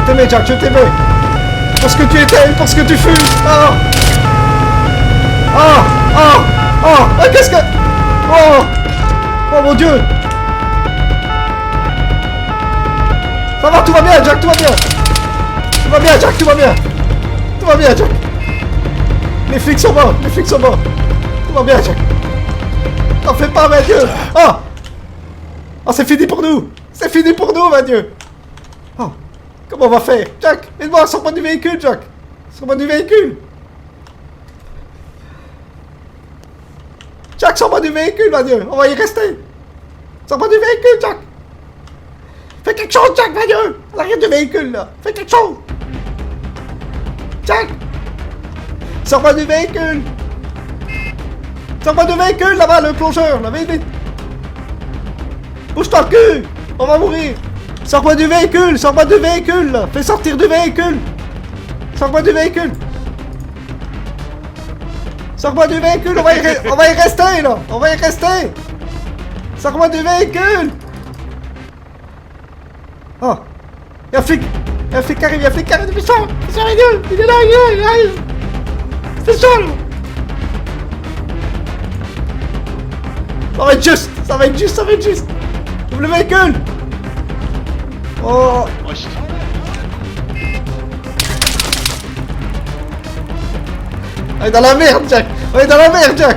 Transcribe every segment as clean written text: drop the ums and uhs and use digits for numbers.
t'aimais, Jack, je t'aimais. Pour ce que tu étais, pour ce que tu fus. Oh. Oh, oh, oh, oh, qu'est-ce que... Oh, oh mon Dieu. Ça va, tout va bien, Jack, tout va bien. Tout va bien, Jack, tout va bien. Tout va bien, Jack. Les flics sont morts, les flics sont morts. Tout va bien, Jack. T'en fais pas, mon Dieu. Oh. Oh, c'est fini pour nous. C'est fini pour nous, mon Dieu. Oh, comment on va faire? Jack, aide-moi, sors-moi du véhicule, Jack. Sors-moi du véhicule. Jack, sors-moi du véhicule, mon Dieu. On va y rester. Sors-moi du véhicule, Jack. Fais quelque chose, Jack, mon Dieu. On arrête du véhicule, là. Fais quelque chose. Jack. Sors-moi du véhicule. Sors-moi du véhicule, là-bas, le plongeur, là, vite, vite. Bouge-toi le cul. On va mourir. Sors-moi du véhicule, sors-moi du véhicule, là. Fais sortir du véhicule. Sors-moi du véhicule. Sors-moi du véhicule, on va y rester, là. On va y rester. Sors-moi du véhicule. Oh. Y'a un flic. Y'a un flic qui arrive, y'a un flic qui arrive. Fais ça, la gueule. Il est là, il arrive. Fais ça, là. Ça va être juste, ça va être juste, ça va être juste. Ouvre le véhicule. Oh. On est dans la merde, Jack. On est dans la merde, Jack.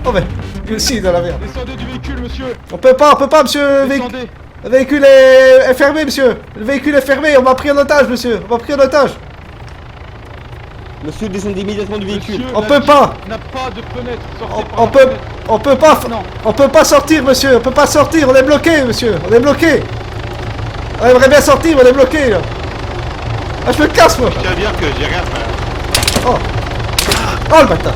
Oh mais, lui aussi est dans la merde. Descendez du véhicule, monsieur. On peut pas, monsieur. Descendez. Le véhicule est fermé, monsieur. Le véhicule est fermé, on m'a pris en otage, monsieur. On m'a pris en otage. Monsieur, descendez immédiatement du véhicule. Monsieur, On peut pas. N'a pas de fenêtre. Sortez par On la peut, fenêtre. on peut pas, Non. on peut pas sortir, monsieur. On peut pas sortir, on est bloqué, monsieur. On est bloqué. On aimerait bien sortir, on est bloqué, là. Ah, je me casse, moi. Je tiens à dire que j'ai rien fait. Oh. Oh, le bâtard.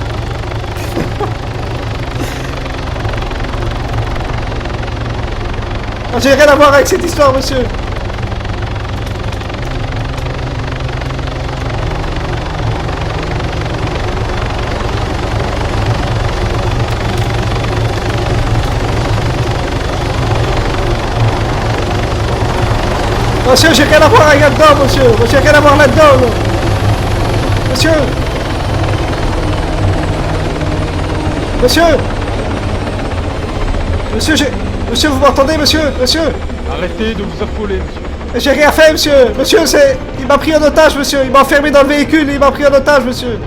Ah, j'ai rien à voir avec cette histoire, monsieur. Monsieur, j'ai rien à voir avec là-dedans, monsieur. Moi, j'ai rien à voir là-dedans, là. Monsieur. Monsieur. Monsieur, vous m'entendez, monsieur? Monsieur. Arrêtez de vous affoler, monsieur. J'ai rien fait, monsieur. Monsieur, il m'a pris en otage, monsieur. Il m'a enfermé dans le véhicule et il m'a pris en otage, monsieur.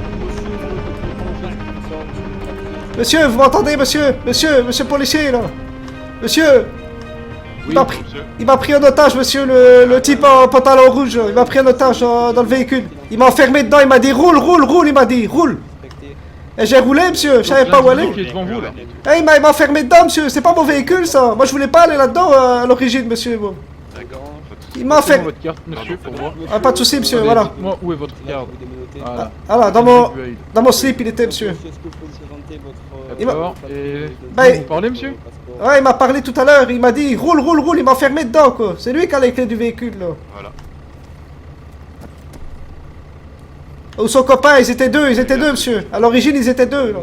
Monsieur, vous m'entendez, monsieur? Monsieur policier, là. Monsieur. Oui, Il m'a pris en otage, monsieur, le type en pantalon rouge. Il m'a pris en otage dans le véhicule. Il m'a enfermé dedans, il m'a dit roule, il m'a dit roule. Et j'ai roulé, monsieur, je savais pas où aller. Qui est devant vous, là. Eh, il m'a enfermé dedans, monsieur, c'est pas mon véhicule, ça. Moi, je voulais pas aller là-dedans à l'origine, monsieur. Moi. D'accord. Il m'a enfermé. Votre carte, monsieur, pour moi. Ah, pas de soucis, monsieur, Attendez, voilà. dites-moi où est votre carte. Voilà. Voilà, dans mon slip, il était, monsieur. D'accord. Et Bah, vous parlez, monsieur? Ouais, il m'a parlé tout à l'heure, il m'a dit roule, il m'a enfermé dedans, quoi. C'est lui qui a les clés du véhicule, là. Voilà. Ou son copain, ils étaient deux, monsieur. À l'origine, ils étaient deux, là.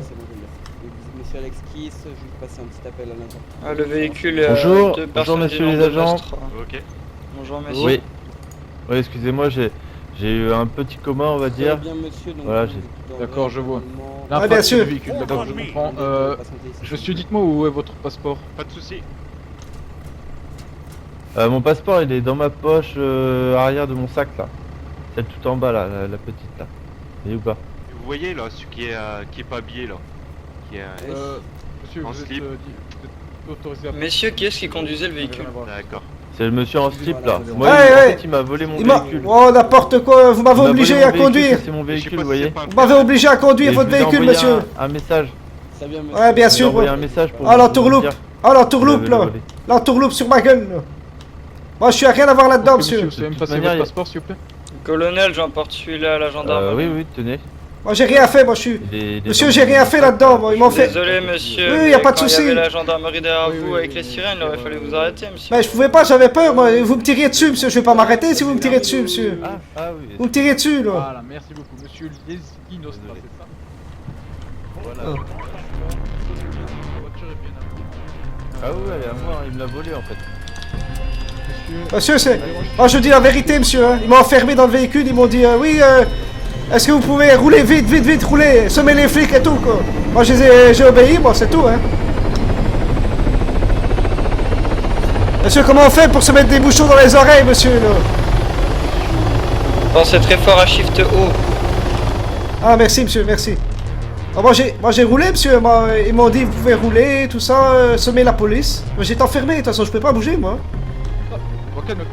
Monsieur Alex Kiss, je vais passer un petit appel à l'intérieur. Ah, le véhicule. Bonjour, deux bonjour personnes messieurs du nom les de agents. Nostra. Ok. Bonjour monsieur. Oui. Oui, excusez-moi, j'ai eu un petit coma, on va dire. Bien, monsieur, donc, Voilà, D'accord, je vois. Ah, bien sûr. Du véhicule, d'accord, je comprends. Monsieur, dites-moi où est votre passeport? Pas de soucis. Mon passeport, il est dans ma poche arrière de mon sac, là. Celle tout en bas, là, la petite, là. Vous voyez ou pas? Vous voyez là, celui qui est pas habillé là. Qui est. Monsieur, En vous slip. êtes autorisé à... Messieurs, qui est-ce qui conduisait le véhicule? D'accord. C'est le monsieur en slip, là. Moi, Ouais, en ouais. fait, il m'a volé mon Il m'a... véhicule. Oh, n'importe quoi, vous m'avez Il m'a obligé volé mon à véhicule, conduire. ça, c'est mon Je sais véhicule, pas vous si c'est voyez. pas un Vous m'avez obligé à conduire Et votre je vous ai véhicule, envoyé monsieur. un message. Ça vient, monsieur. Ouais, bien Je vous ai sûr. envoyé Ouais. un message pour Oh, vous l'entourloupe. dire. Oh, l'entourloupe, Vous là. l'avez volé. L'entourloupe sur ma gueule, là. Moi, je suis à rien à voir là-dedans, monsieur. Vous savez me De toute passer manière, votre il y a- passeport, s'il vous plaît? Colonel, j'emporte celui-là à la gendarmerie. Oui, tenez. Moi, j'ai rien fait, moi, je suis... Il est Monsieur, dans j'ai mon rien fait sac, là-dedans, là. moi. Ils m'ont fait... Désolé monsieur, Oui, y a pas de quand souci. il y avait la gendarmerie derrière Oui, vous oui, avec les sirènes, il aurait fallu vous arrêter monsieur. Mais je pouvais pas, j'avais peur, moi. Vous me tiriez dessus, monsieur. Je vais pas m'arrêter si vous me tirez dessus, monsieur. Ah oui. Vous me tirez dessus, là. Voilà, merci beaucoup. Monsieur Leslie Nostra, c'est ça? Voilà. Oh. La voiture est bien à vous. Ah oui, elle est à moi, il me l'a volé en fait. Monsieur, c'est... Oh, je dis la vérité, monsieur. Hein. Ils m'ont enfermé dans le véhicule, ils m'ont dit oui, est-ce que vous pouvez rouler vite, vite, vite, rouler, semer les flics et tout, quoi. Moi, j'ai obéi, moi, c'est tout, hein. Monsieur, comment on fait pour se mettre des bouchons dans les oreilles, monsieur, là? Pensez très fort à Shift O. Ah, merci, monsieur, merci. Ah, moi, j'ai roulé, monsieur. Moi, ils m'ont dit, vous pouvez rouler, tout ça, semer la police. Moi, j'étais enfermé, de toute façon, je peux pas bouger, moi. Ok, mec.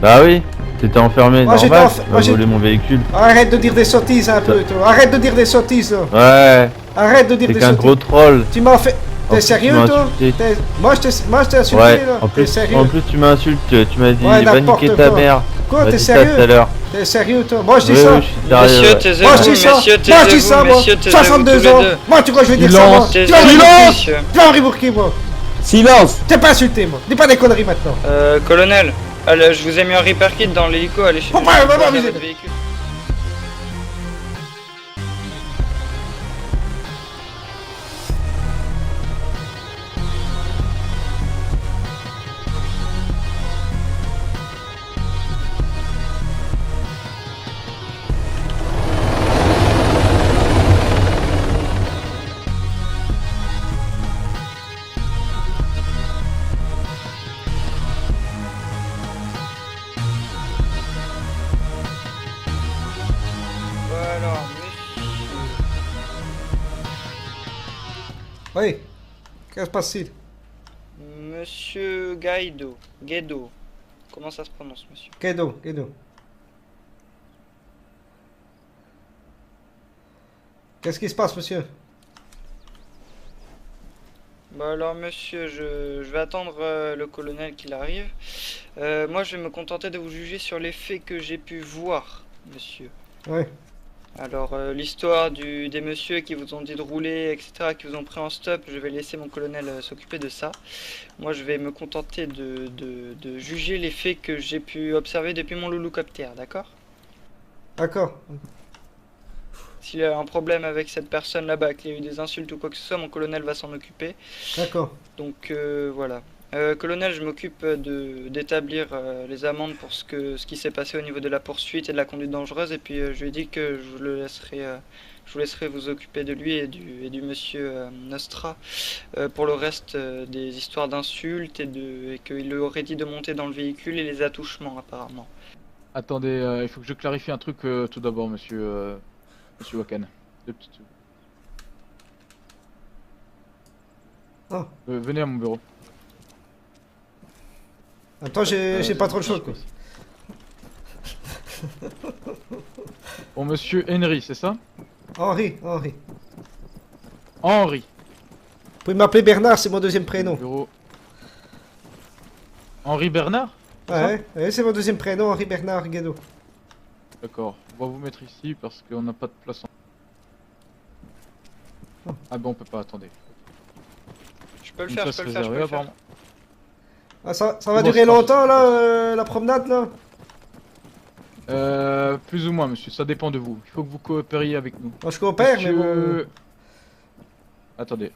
Bah oui, t'étais enfermé, Moi, j'étais normal, enf- tu moi, vas j'ai- voler mon véhicule. Arrête de dire des sottises un peu, toi. Arrête de dire des sottises, là. Ouais, Arrête de dire t'es des qu'un sottises. gros troll. Tu m'as fait... En T'es plus, sérieux, tu m'as toi? insulté. Moi, je t'ai insulté, Ouais, là. en T'es plus, sérieux? tu m'insultes, tu m'as dit Ouais, va n'importe niquer ta quoi. mère. Quoi, T'as t'es dit ça tout à sérieux? l'heure. T'es sérieux, toi? Moi, je dis Oui, ça. oui, je suis sérieux. Messieurs, ouais. taisez-vous, Moi, je dis ça. messieurs, Moi, je dis ça, moi. messieurs, taisez-vous 62 tous ans. les deux. Moi, tu crois que je vais dire ça, moi? Tu vas Taisez-vous, me messieurs. rebourquer, moi. Silence! T'es pas insulté, moi. Dis pas des conneries maintenant. Colonel, allez, je vous ai mis un repair kit dans l'hélico, allez chez Pourquoi elle va pas viser? votre véhicule. Voilà, Oui. Que se passe-t-il? monsieur Guaido. Comment ça se prononce, monsieur? Guido, Guido. Qu'est-ce qui se passe, monsieur? Bah alors monsieur, je vais attendre le colonel qu'il arrive. Moi je vais me contenter de vous juger sur les faits que j'ai pu voir, monsieur. Oui. Alors l'histoire des messieurs qui vous ont dit de rouler, etc., qui vous ont pris en stop, je vais laisser mon colonel s'occuper de ça. Moi je vais me contenter de juger les faits que j'ai pu observer depuis mon louloucoptère, d'accord? D'accord. S'il y a un problème avec cette personne là-bas, qu'il y a eu des insultes ou quoi que ce soit, mon colonel va s'en occuper. D'accord. Donc voilà. Colonel, je m'occupe d'établir les amendes pour ce qui s'est passé au niveau de la poursuite et de la conduite dangereuse. Et puis je lui ai dit que je vous laisserai vous occuper de lui et du monsieur Nostra pour le reste des histoires d'insultes et qu'il lui aurait dit de monter dans le véhicule et les attouchements apparemment. Attendez, il faut que je clarifie un truc tout d'abord, monsieur Wakan. 2 petites secondes. Ah. Venez à mon bureau. Attends, j'ai pas trop le choix, quoi. Bon, monsieur Henry, c'est ça? Henri. Henry. Vous pouvez m'appeler Bernard, c'est mon deuxième prénom. Bureau. Henri Bernard? Ouais, c'est mon deuxième prénom, Henri Bernard Guido. D'accord, on va vous mettre ici parce qu'on n'a pas de place en... Ah bon, on peut pas, attendez. Je peux le Une faire, place je peux le faire, je peux réservée, le faire. apparemment. Ah, ça va Bon, durer c'est longtemps, parti. là, la promenade, là? Plus ou moins, monsieur, ça dépend de vous. Il faut que vous coopériez avec nous. Moi, je coopère, mais bon... Attendez.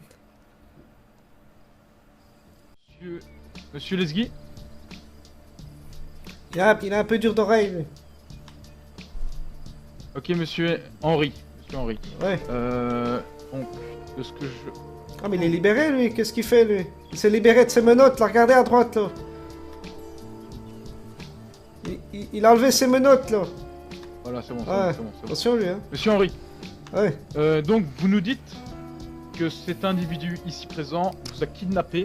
Monsieur Lesgui? Il est un peu dur d'oreille, lui. Ok, monsieur Henry. Monsieur Henry. Ouais. Donc, de ce que je... Ah, mais il est libéré, lui. Qu'est-ce qu'il fait, lui? Il s'est libéré de ses menottes, là. Regardez à droite, là. Il a enlevé ses menottes, là. Voilà, c'est bon, c'est Ouais. bon, c'est bon, c'est bon. Attention, lui, hein. Monsieur Henry, Ouais. donc vous nous dites que cet individu ici présent vous a kidnappé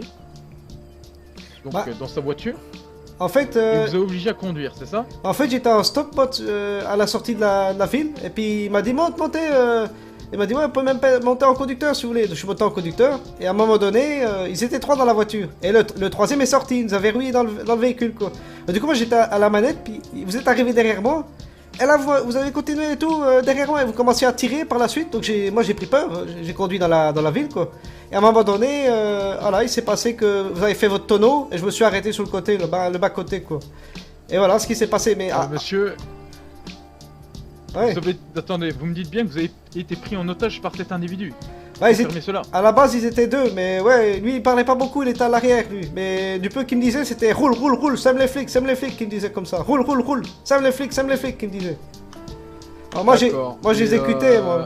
donc, Bah. dans sa voiture En fait, et vous a obligé à conduire, c'est ça? j'étais en stop à la sortie de la ville, et puis il m'a dit montez. Il m'a dit ouais, on peut même pas monter en conducteur si vous voulez. Donc, je suis monté en conducteur, et à un moment donné, ils étaient 3 dans la voiture. Et le troisième est sorti, il nous avait verrouillé dans le véhicule, quoi. Et du coup, moi j'étais à la manette, puis vous êtes arrivé derrière moi. Et là, vous avez continué et tout derrière moi, et vous commenciez à tirer par la suite. Donc moi j'ai pris peur, j'ai conduit dans la ville, quoi. Et à un moment donné, voilà, il s'est passé que vous avez fait votre tonneau, et je me suis arrêté sur le côté, le bas côté, quoi. Et voilà ce qui s'est passé, mais... Monsieur, ouais. vous avez... attendez, vous me dites bien que vous avez été pris en otage par cet individu? Ouais, ils Confirmez cela. à la base, ils étaient deux, mais ouais, lui, il parlait pas beaucoup, il était à l'arrière, lui. Mais du peu qu'il me disait, c'était roule, roule, roule, sème les flics, qu'il me disait comme ça. Roule, roule, roule, sème les flics, qu'il me disait. Alors moi, D'accord. moi, j'ai Et, exécuté, moi.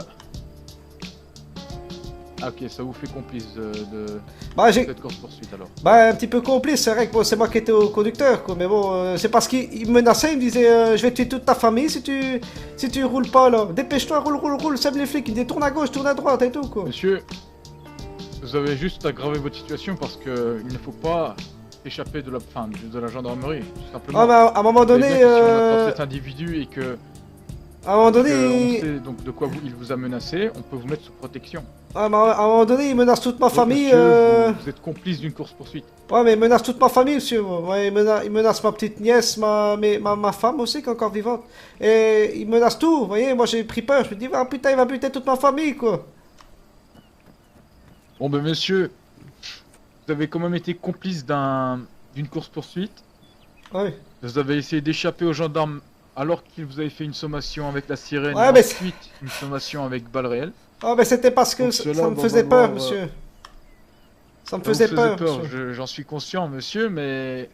Ah, ok, ça vous fait complice de Bah, j'ai, cette course-poursuite alors. bah, un petit peu complice, c'est vrai que bon, c'est moi qui étais au conducteur, quoi. Mais bon, c'est parce qu'il me menaçait, il me disait, je vais tuer toute ta famille si tu roules pas, là. Dépêche-toi, roule, roule, roule, sème les flics. Il me dit, tourne à gauche, tourne à droite et tout, quoi. Monsieur, vous avez juste aggravé votre situation parce que il ne faut pas échapper de la gendarmerie, tout simplement. Ah, mais à un moment donné, Si on attrape cet individu et que, à un moment on donné, sait donc de quoi il vous a menacé, on peut vous mettre sous protection. à un moment donné, il menace toute ma Donc, famille. monsieur, vous êtes complice d'une course-poursuite. Ouais, mais il menace toute ma famille, monsieur. Ouais, il menace ma petite nièce, ma femme aussi, qui est encore vivante. Et il menace tout, vous voyez. Moi, j'ai pris peur. Je me dis, ah putain, il va buter toute ma famille, quoi. Bon ben monsieur, vous avez quand même été complice d'une course-poursuite. Ouais. Vous avez essayé d'échapper aux gendarmes alors qu'ils vous avaient fait une sommation avec la sirène Ouais, et mais ensuite une sommation avec balle réelle. Ah, mais c'était parce que Donc ça cela, me bon, faisait bon, peur, bon, monsieur. Ça me Ça vous faisait peur, monsieur. j'en suis conscient monsieur, mais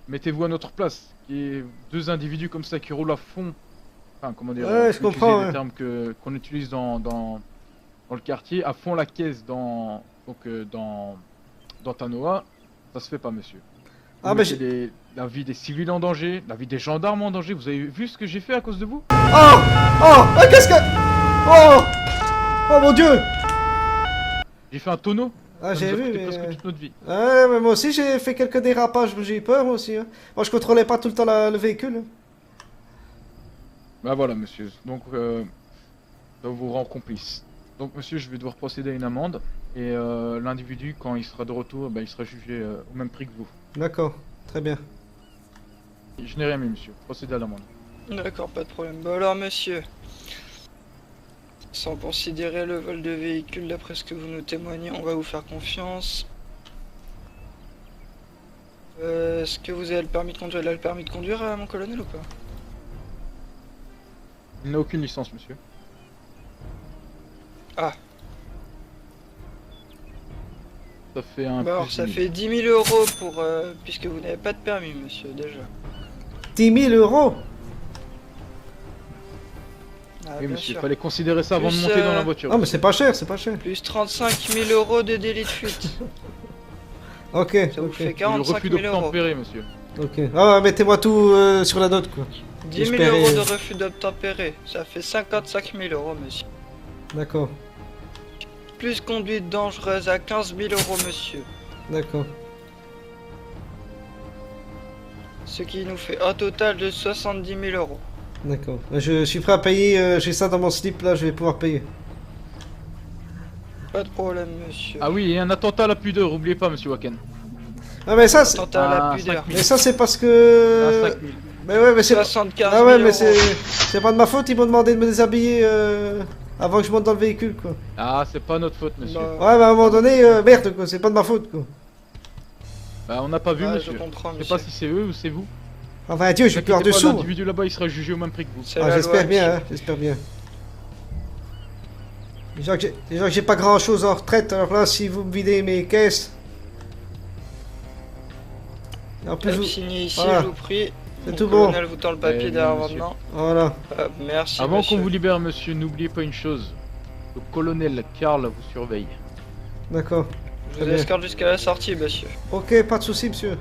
mettez-vous à notre place. Et deux individus comme ça qui roulent à fond, enfin comment dire, Ouais, je faut utiliser comprends, des ouais. termes qu'on utilise dans le quartier, à fond la caisse dans Tanoa, ça se fait pas monsieur. Vous Ah, mais mettez la vie des civils en danger, la vie des gendarmes en danger, vous avez vu ce que j'ai fait à cause de vous? Oh! Oh! Ah, qu'est-ce que... Oh! Oh, mon Dieu! J'ai fait un tonneau. Ah, Ça j'ai nous a vu, coûté mais... presque toute notre vie. Ouais, mais moi aussi, j'ai fait quelques dérapages. J'ai eu peur, moi aussi. Hein. Moi, je contrôlais pas tout le temps le véhicule. Hein. Bah voilà monsieur, donc ça vous rend complice. Donc monsieur, je vais devoir procéder à une amende et l'individu quand il sera de retour, bah, il sera jugé au même prix que vous. D'accord, très bien. Je n'ai rien mis monsieur, procédez à l'amende. D'accord, pas de problème. Bah alors, monsieur, sans considérer le vol de véhicule, d'après ce que vous nous témoignez, on va vous faire confiance. Est-ce que vous avez le permis de conduire? Il a le permis de conduire, mon colonel, ou pas? Il n'a aucune licence monsieur. Ah. Ça fait un Bah alors, plus ça 10 fait 10 000 euros pour... puisque vous n'avez pas de permis, monsieur, déjà. 10 000 euros? Ah, Oui bien monsieur, il sûr. fallait considérer ça avant de Plus, monter dans la voiture. Ah, mais c'est pas cher, c'est pas cher. Plus 35 000 euros de délit de fuite. Ok, Ça vous ok, fait Le 45 refus 000 euros. d'obtempérer monsieur. ok. Ah, mettez-moi tout sur la note, quoi. 10 000 Espérer, euros de refus d'obtempérer. Ça fait 55 000 euros, monsieur. D'accord, Plus conduite dangereuse à 15 000 euros, monsieur. d'accord. Ce qui nous fait un total de 70 000 euros. D'accord. Je suis prêt à payer, j'ai ça dans mon slip, là, je vais pouvoir payer. Pas de problème, monsieur. Ah oui, et un attentat à la pudeur, oubliez pas monsieur Waken. Ah, mais ça, c'est... Attentat à la Ah, pudeur. 5 000. Mais ça, c'est parce Ah, que... 5 000. Mais ouais, mais c'est... 75 Ah 000 ouais, mais euros. c'est pas de ma faute, ils m'ont demandé de me déshabiller avant que je monte dans le véhicule, quoi. Ah, c'est pas notre faute monsieur. Bah, Ouais, mais à un moment donné, merde, quoi, c'est pas de ma faute, quoi. Bah on n'a pas vu ouais, monsieur. je comprends, Je sais monsieur. pas si c'est eux ou c'est vous. Enfin, Dieu, j'ai peur Inquiétez de pas, sous. l'individu là-bas il sera jugé au même prix que vous. C'est Ah, la j'espère loi, bien, monsieur. hein, j'espère bien. Déjà que j'ai pas grand chose en retraite, alors là, si vous me videz mes caisses. Et en plus, Vous vous... signez ici, Voilà. je vous prie. C'est Mon tout bon. colonel vous tend le papier Eh bien, derrière monsieur. votre main. Voilà, Merci, Avant monsieur. qu'on vous libère monsieur, n'oubliez pas une chose. Le colonel Karl vous surveille. d'accord. Je Très vous bien. escorte jusqu'à la sortie, monsieur. Ok, pas de soucis, monsieur.